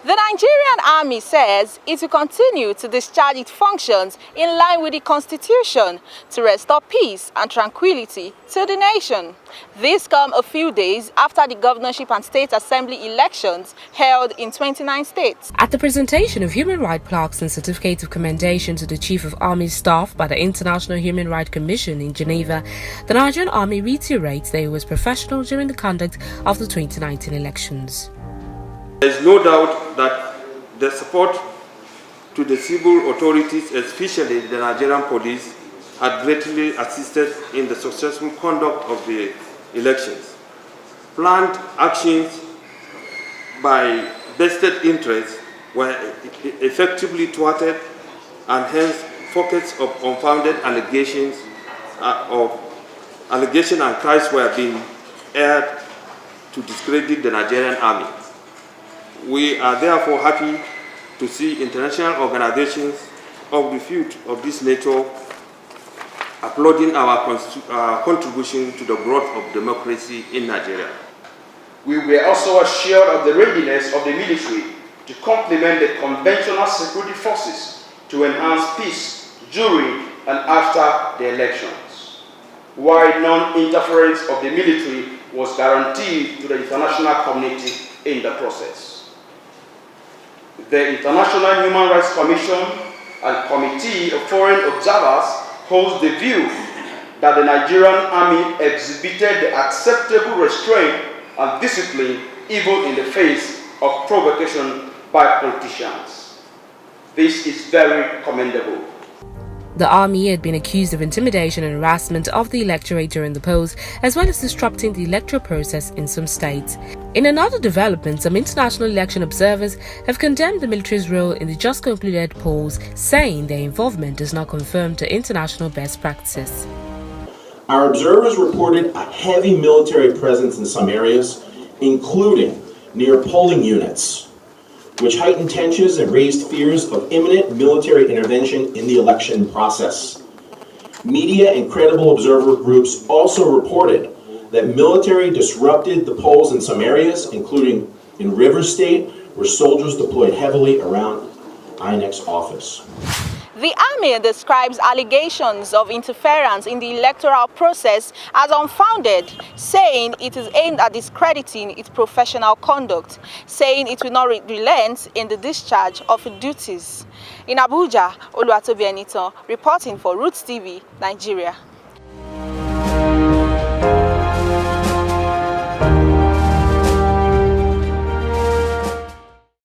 The Nigerian Army says it will continue to discharge its functions in line with the Constitution to restore peace and tranquility to the nation. This comes a few days after the governorship and state assembly elections held in 29 states. At the presentation of human rights plaques and certificates of commendation to the Chief of Army Staff by the International Human Rights Commission in Geneva, the Nigerian Army reiterates that it was professional during the conduct of the 2019 elections. There is no doubt that the support to the civil authorities, especially the Nigerian police, had greatly assisted in the successful conduct of the elections. Planned actions by vested interests were effectively thwarted, and hence pockets of unfounded allegations and cries were being aired to discredit the Nigerian army. We are therefore happy to see international organizations of repute of this nature applauding our contribution to the growth of democracy in Nigeria. We were also assured of the readiness of the military to complement the conventional security forces to enhance peace during and after the elections, while non-interference of the military was guaranteed to the international community in the process. The International Human Rights Commission and Committee of Foreign Observers holds the view that the Nigerian Army exhibited the acceptable restraint and discipline even in the face of provocation by politicians. This is very commendable. The army had been accused of intimidation and harassment of the electorate during the polls, as well as disrupting the electoral process in some states. In another development, some international election observers have condemned the military's role in the just concluded polls, saying their involvement does not conform to international best practices. Our observers reported a heavy military presence in some areas, including near polling units, which heightened tensions and raised fears of imminent military intervention in the election process. Media and credible observer groups also reported that military disrupted the polls in some areas, including in Rivers State, where soldiers deployed heavily around INEC's office. The army describes allegations of interference in the electoral process as unfounded, saying it is aimed at discrediting its professional conduct, saying it will not relent in the discharge of duties. In Abuja, Oluwatobi Enitan, reporting for Rootstv, Nigeria.